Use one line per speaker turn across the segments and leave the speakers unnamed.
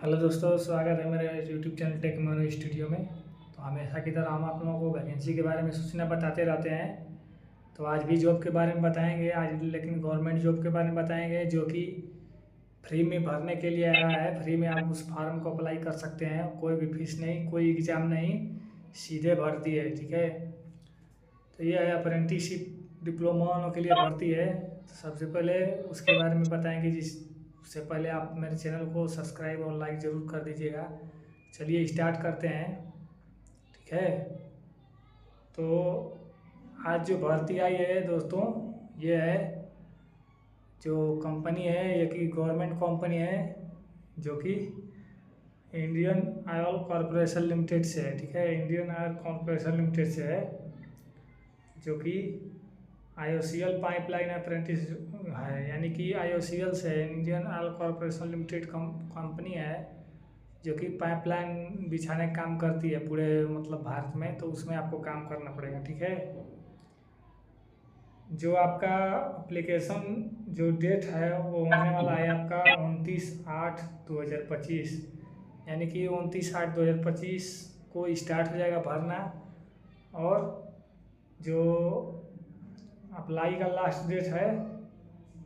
Hello दोस्तों, स्वागत है मेरे YouTube channel Tech Mono Studio में। तो हमेशा की तरह हम आप लोगों को वैकेंसी के बारे में सूचना बताते रहते हैं। तो आज भी जॉब के बारे में बताएंगे, आज लेकिन गवर्नमेंट जॉब के बारे में बताएंगे जो कि फ्री में भरने के लिए आया है। फ्री में आप उस फॉर्म को अप्लाई कर सकते हैं, कोई भी फीस नहीं, कोई एग्ज़ाम नहीं, सीधे भर्ती है। ठीक है, तो ये है अप्रेंटिसशिप डिप्लोमा वालों के लिए भर्ती है। तो सबसे पहले उसके बारे में बताएंगे। उससे पहले आप मेरे चैनल को सब्सक्राइब और लाइक ज़रूर कर दीजिएगा। चलिए स्टार्ट करते हैं। ठीक है, तो आज जो भर्ती आई है दोस्तों, ये है जो कंपनी है, ये कि गवर्नमेंट कंपनी है जो कि इंडियन ऑयल कॉरपोरेशन लिमिटेड से है। ठीक है, इंडियन ऑयल कॉरपोरेशन लिमिटेड से है, जो कि IOCL पाइपलाइन अप्रेंटिस है, यानी कि IOCL से Indian oil corporation limited company है जो कि पाइपलाइन बिछाने का काम करती है पूरे मतलब भारत में। तो उसमें आपको काम करना पड़ेगा। ठीक है, जो आपका एप्लीकेशन जो डेट है वो होने वाला है आपका 29/8/2025, यानी कि 29/8/2025 को स्टार्ट हो जाएगा भरना। और जो अप्लाई का लास्ट डेट है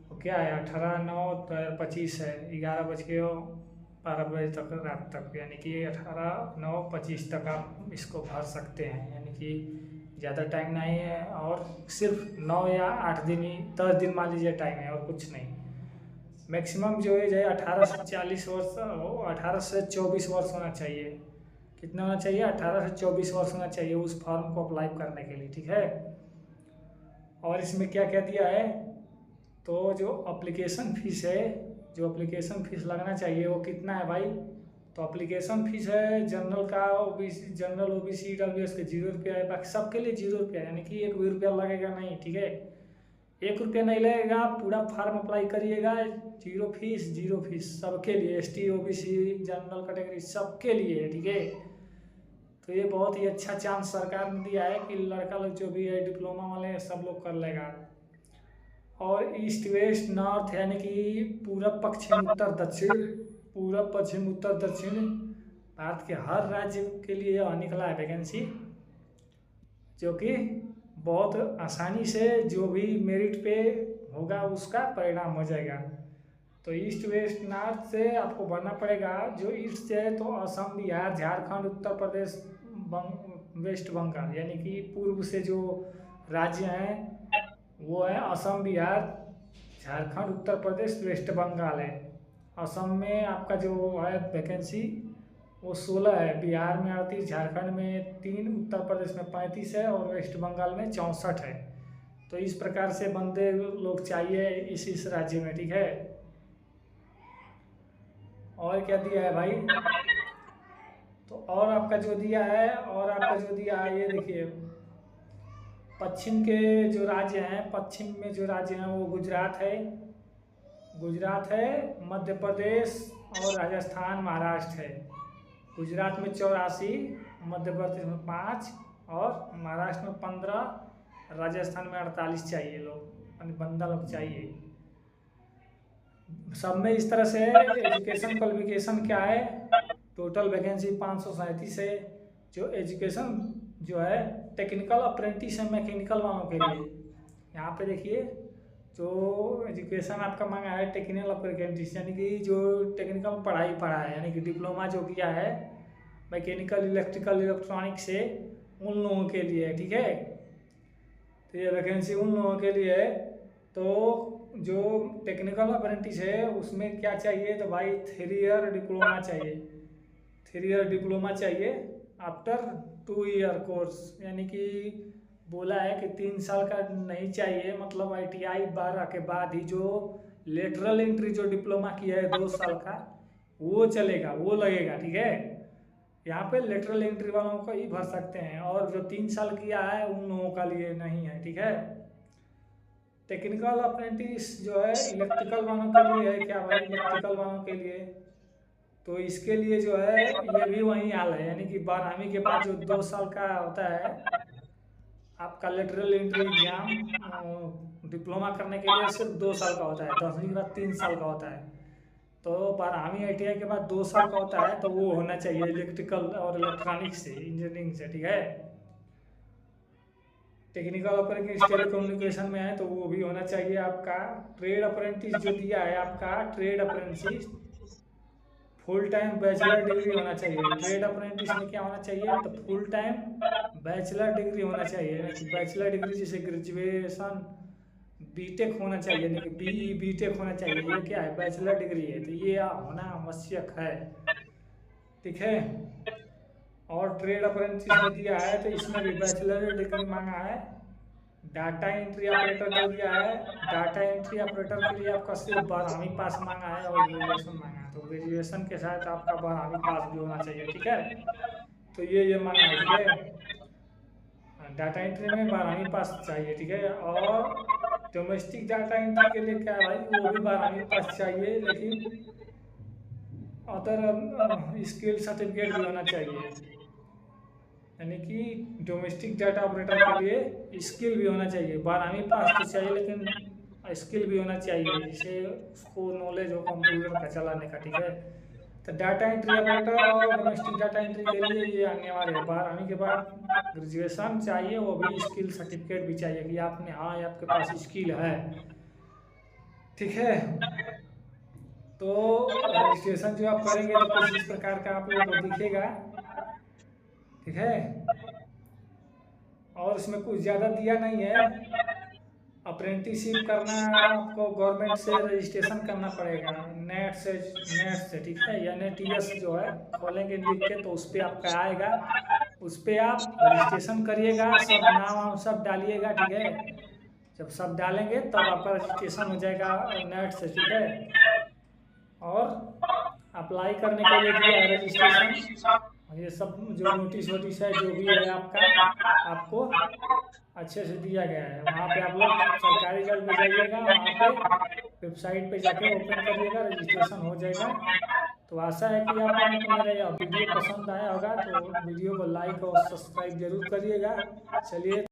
वो क्या है, 18/9/2025 है। 11:12 तक रात तक, यानी कि 18/9/25 तक आप इसको भर सकते हैं। यानी कि ज़्यादा टाइम नहीं है, और सिर्फ 9 या 8 दिन ही, 10 दिन मान लीजिए टाइम है, और कुछ नहीं। मैक्सिमम जो एज है 18 से 40 वर्ष, 18 से 24 वर्ष होना चाहिए। कितना होना चाहिए? 18 से 24 वर्ष होना चाहिए उस फॉर्म को अप्लाई करने के लिए। ठीक है, और इसमें क्या क्या दिया है, तो जो अप्लीकेशन फ़ीस है, जो अप्लीकेशन फ़ीस लगना चाहिए वो कितना है भाई? तो अप्लीकेशन फ़ीस है जनरल का, OBC, जनरल OBC EWS के 0 रुपया है, बाकी सबके लिए 0 रुपया, यानी कि 1 भी रुपया लगेगा नहीं। ठीक है, 1 रुपया नहीं लगेगा, पूरा फार्म अप्लाई करिएगा, 0 फीस, 0 फीस सबके लिए, ST OBC जनरल कैटेगरी सबके लिए है। ठीक है, तो ये बहुत ही अच्छा चांस सरकार ने दिया है कि लड़का लोग जो भी है डिप्लोमा वाले सब लोग कर लेगा। और ईस्ट वेस्ट नॉर्थ, यानी कि पूरब पश्चिम उत्तर दक्षिण, पूरब पश्चिम उत्तर दक्षिण भारत के हर राज्य के लिए यह निकला है वैकेंसी, जो कि बहुत आसानी से जो भी मेरिट पे होगा उसका परिणाम हो जाएगा। तो ईस्ट वेस्ट नॉर्थ से आपको भरना पड़ेगा। जो ईस्ट से है तो असम, बिहार, झारखंड, उत्तर प्रदेश, वेस्ट बंगाल, यानी कि पूर्व से जो राज्य हैं वो है असम, बिहार, झारखंड, उत्तर प्रदेश, वेस्ट बंगाल है। असम में आपका जो है वैकेंसी वो 16 है, बिहार में 38, झारखंड में 3, उत्तर प्रदेश में 35 है, और वेस्ट बंगाल में 64 है। तो इस प्रकार से बंदे लोग चाहिए इस राज्य में। ठीक है, और क्या दिया है भाई? तो और आपका जो दिया है, और आपका जो दिया है ये देखिए, पश्चिम के जो राज्य हैं, पश्चिम में जो राज्य हैं वो गुजरात है, गुजरात है, मध्य प्रदेश और राजस्थान, महाराष्ट्र है। गुजरात में 84, मध्य प्रदेश में 5 और महाराष्ट्र में 15, राजस्थान में 48 चाहिए लोग, बंदा लोग चाहिए। सब में इस तरह से एजुकेशन क्वालिफिकेशन क्या है? टोटल वैकेंसी 537 है। जो एजुकेशन जो है टेक्निकल अप्रेंटिस है, मैकेनिकल वालों के लिए। यहाँ पे देखिए, जो एजुकेशन आपका मांगा है टेक्निकल अप्रेंटिस, यानी कि जो टेक्निकल पढ़ाई पढ़ा है, यानी कि डिप्लोमा जो किया है मैकेनिकल, इलेक्ट्रिकल, इलेक्ट्रॉनिक से, उन लोगों के लिए है। ठीक है, तो ये वैकेंसी उन लोगों के लिए है। तो जो टेक्निकल अप्रेंटिस है उसमें क्या चाहिए? तो भाई 3 ईयर डिप्लोमा चाहिए, 3 ईयर डिप्लोमा चाहिए आफ्टर 2 ईयर कोर्स, यानी कि बोला है कि 3 साल का नहीं चाहिए, मतलब ITI 12 के बाद ही जो लेटरल एंट्री जो डिप्लोमा किया है 2 साल का वो चलेगा, वो लगेगा। ठीक है, यहाँ पे लेटरल एंट्री वालों को ही भर सकते हैं, और जो 3 साल किया है उन लोगों का लिए नहीं है। ठीक है, टेक्निकल अप्रेंटिस जो है इलेक्ट्रिकल वालों के लिए है। क्या भाई? इलेक्ट्रिकल वालों के लिए, तो इसके लिए जो है ये भी वही हाल है, यानी कि 12वीं के बाद जो 2 साल का होता है आपका लेटरल एंट्री एग्जाम, डिप्लोमा करने के लिए सिर्फ 2 साल का होता है, 10वीं के बाद 3 साल का होता है। तो 12वीं ITI के बाद 2 साल का होता है, तो वो होना चाहिए इलेक्ट्रिकल और इलेक्ट्रॉनिक्स से, इंजीनियरिंग से, ठीक है। टेक्निकल ऑपरेटिंग टेलीकम्युनिकेशन में है तो वो भी होना चाहिए आपका। ट्रेड अप्रेंटिस जो दिया है आपका, trade apprentice full time bachelor degree होना चाहिए। ट्रेड अप्रेंटिस में क्या होना चाहिए, तो फुल टाइम बैचलर डिग्री होना चाहिए, यानी कि बैचलर डिग्री जैसे ग्रेजुएशन बीटेक होना चाहिए, यानी कि BE बीटेक होना चाहिए। ये क्या है, बैचलर डिग्री है, तो ये होना आवश्यक है, ठीक है। और ट्रेड अप्रेंटिस में दिया है तो इसमें भी बैचलर डिग्री मांगा है। डाटा एंट्री ऑपरेटर जो दिया है, डाटा एंट्री ऑपरेटर के लिए आपका सिर्फ 12वीं पास मांगा है और ग्रेजुएशन मांगा है, तो ग्रेजुएशन के साथ आपका 12वीं पास भी होना चाहिए, ठीक है। तो ये मांगा है, ठीक है। डाटा एंट्री में 12वीं पास चाहिए, ठीक है। और डोमेस्टिक डाटा एंट्री के लिए क्या है भाई, वो भी 12वीं पास चाहिए, लेकिन अदर स्किल सर्टिफिकेट भी होना चाहिए, यानी कि डोमेस्टिक डाटा ऑपरेटर के लिए स्किल भी होना चाहिए। 12वीं पास तो चाहिए लेकिन स्किल भी होना चाहिए, जिससे उसको नॉलेज हो कंप्यूटर का चलाने का, ठीक है। तो डाटा एंट्री ऑपरेटर और डोमेस्टिक डाटा एंट्री के लिए ये अनिवार्य है। 12वीं के बाद ग्रेजुएशन चाहिए, वो भी स्किल सर्टिफिकेट भी चाहिए कि आपने, हाँ आपके पास स्किल है, ठीक है। तो रजिस्ट्रेशन जो आप करेंगे तो कुछ इस प्रकार का आप लोग को दिखेगा, ठीक है। और इसमें कुछ ज़्यादा दिया नहीं है। अप्रेंटिसशिप करना आपको गवर्नमेंट से रजिस्ट्रेशन करना पड़ेगा, नेट से, ठीक है। NATS जो है खोलेंगे लिख के, तो उस पर आपका आएगा, उस पर आप रजिस्ट्रेशन करिएगा, सब नाम वाम सब डालिएगा, ठीक है। जब सब डालेंगे तब आपका रजिस्ट्रेशन हो जाएगा नेट से, ठीक है। और अप्लाई करने के लिए दिया है रजिस्ट्रेशन, ये सब जो नोटिस वोटिस है जो भी है आपका, आपको अच्छे से दिया गया है। वहाँ पे आप लोग सरकारी जगह पे जाइएगा, वहाँ पे वेबसाइट पे जाके ओपन करिएगा, रजिस्ट्रेशन हो जाएगा। तो आशा है कि आप लोगों को मेरा यह वीडियो पसंद आया होगा, तो वीडियो को लाइक और सब्सक्राइब जरूर करिएगा। चलिए।